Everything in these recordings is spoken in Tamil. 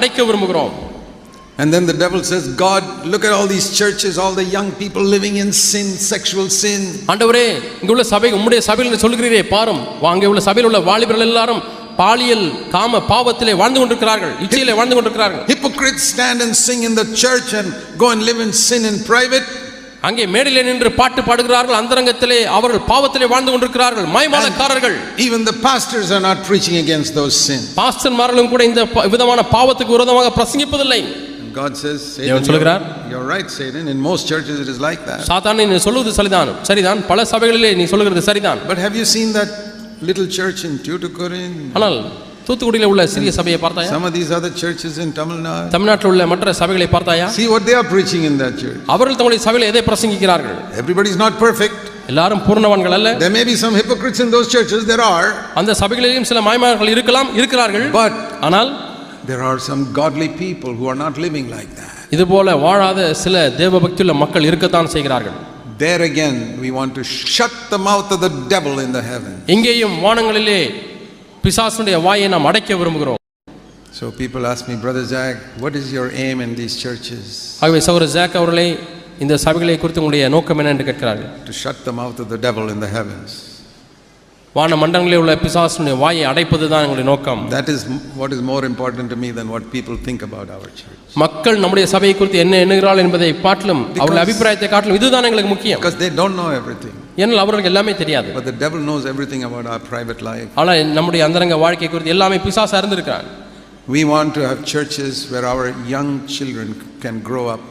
அடைக்க விரும்புகிறோம். And then the devil says, God, look at all these churches, all the young people living in sin, sexual sin. ஆண்டவரே, இங்க உள்ள சபை, உம்முடைய சபையில் சொல்கிறீரே பாரும், அங்கே உள்ள சபையில் உள்ள வாலிபர்கள் எல்லாரும் பாலியல் காம பாவத்திலே வாழ்ந்து கொண்டிருக்கிறார்கள், இச்சையிலே வாழ்ந்து கொண்டிருக்கிறார்கள். Hypocrites stand and sing in the church and go and live in sin in private. அங்கே மேடையிலே நின்று பாட்டு பாடுகிறார்கள், அந்தரங்கத்திலே அவர்கள் பாவத்திலே வாழ்ந்து கொண்டிருக்கிறார்கள், மாய்மாலக்காரர்கள். Even the pastors are not preaching against those sins. பாஸ்டர்மார்களும் கூட இந்த விதமான பாவத்துக்கு விரோதமாக பிரசங்கிப்பதில்லை. God says, Satan, you're right, Satan. In most churches it is like that. சாத்தானே, நீ சொல்வது சரிதான், பல சபைகளிலே நீ சொல்கிறது சரிதான். But have you seen that little church in Tuticorin? ஆனால் தூத்துக்குடியில உள்ள சிறிய சபையை பார்த்தாயா? Some of these other churches in Tamil Nadu. தமிழ்நாட்டில் உள்ள மற்ற சபைகளை பார்த்தாயா? See what they are preaching in that church. அவர்கள் தங்களுடைய சபையில் எதை பிரசங்கிக்கிறார்கள்? Everybody is not perfect. எல்லாரும் பூர்ணவான்கள் அல்ல. There may be some hypocrites in those churches. There are. அந்த சபைகளிலும் சில மாய்மாலர்கள் இருக்கிறார்கள். But ஆனால் there are some godly people who are not living like that. இதுபோல வாழாத சில தேவபக்தியுள்ள மக்கள் இருக்கத்தான் செய்கிறார்கள். There again we want to shut the mouth of the devil in the heavens. இங்கேயும் வானங்களிலே பிசாசுடைய வாயை நாம் அடைக்க விரும்புகிறோம். So people ask me, Brother Zach, what is your aim in these churches? ஆகவே சகோதரர் ஜாக் அவர்களே, இந்த சபைகளை குறித்து உங்களுடைய நோக்கம் என்ன என்று கேட்கிறார்கள். To shut the mouth of the devil in the heavens. வான மண்டலங்களில் உள்ள பிசாசுடைய வாயை அடைப்பது தான் எங்களுடைய நோக்கம். That is what is more important to me than what people think about our church. மக்கள் நம்முடைய சபையை குறித்து என்ன எண்ணுகிறார்கள் என்பதை காட்டிலும் அவர்கள் அபிப்பிராயத்தை காட்டிலும் இதுதான் எங்களுக்கு முக்கியம். Because they don't know everything. ஏனால் அவர்களுக்கு எல்லாமே தெரியாது. But the devil knows everything about our private life. ஆனால் நம்முடைய அந்தரங்க வாழ்க்கை குறித்து எல்லாமே பிசாசு அறிந்திருக்கிறான். We want to have churches where our young children can grow up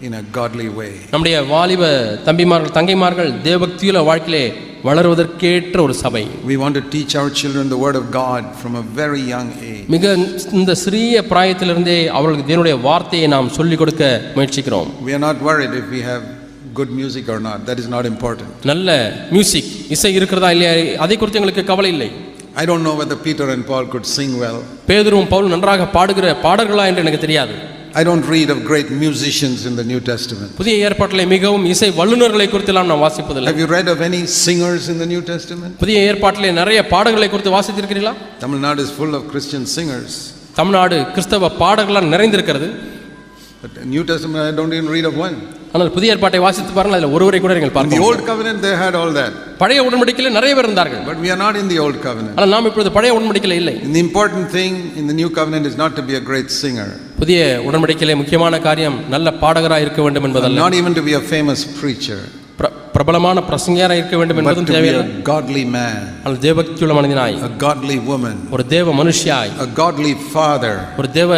in a godly way. நம்முடைய வாலிப தம்பிமார்கள் தங்கைமார்கள் தேவபக்தியுள்ள வாழ்க்கையிலே வளருவதற்கேற்ற ஒரு சபை. We want to teach our children the word of God from a very young age. மிக இந்த சிறிய பிராயத்திலிருந்தே அவர்களுக்கு தேவனுடைய வார்த்தையை நாம் சொல்லிக் கொடுக்க முயற்சிக்கிறோம். We are not worried if we have good music or not. That is not important. நல்ல மியூசிக் இசை இருக்கிறதா இல்லையா அதை குறித்து எங்களுக்கு கவலை இல்லை. I don't know whether Peter and Paul could sing well. பேதுருவும் பவுல் நன்றாக பாடுகிற பாடர்களா என்று எனக்கு தெரியாது. I don't read of great musicians in the New Testament. புதிய ஏற்பாட்டிலே மிகவும் இசை வல்லுநர்களை குறித்து எல்லாம் நான் வாசிப்பதில்லை. Have you read of any singers in the New Testament? புதிய ஏற்பாட்டிலே நிறைய பாடல்களை குறித்து வாசித்திருக்கிறீர்களா? Tamil Nadu is full of Christian singers. Tamil Nadu கிறிஸ்தவ பாடல்களால் நிறைந்திருக்கிறது. But the New Testament I don't even read of one. ஆனால் புதிய ஏற்பாட்டை வாசித்து பாருங்கள், அதில் ஒருவரை கூட நீங்கள் பார்க்க In the Old Covenant they had all that. பழைய உடன்படிக்கையிலே நிறைய பேர் இருந்தார்கள். But we are not in the Old Covenant. ஆனால் நாம் இப்பொழுது பழைய உடன்படிக்கையிலே இல்லை. And the important thing in the New Covenant is not to be a great singer. புதிய உடன்படிக்கையிலே முக்கியமான காரியம் நல்ல பாடகராக இருக்க வேண்டும் என்பதல்ல. Not even to be a famous preacher. பிரபலமான பிரசங்கியாராக இருக்க வேண்டும் என்பதும் தேவையில்லை. A godly man. ஆனால் தேவபக்தியுள்ள மனிதனாய், a godly woman, ஒரு தேவ மனுஷியாய், a godly father, ஒரு தேவ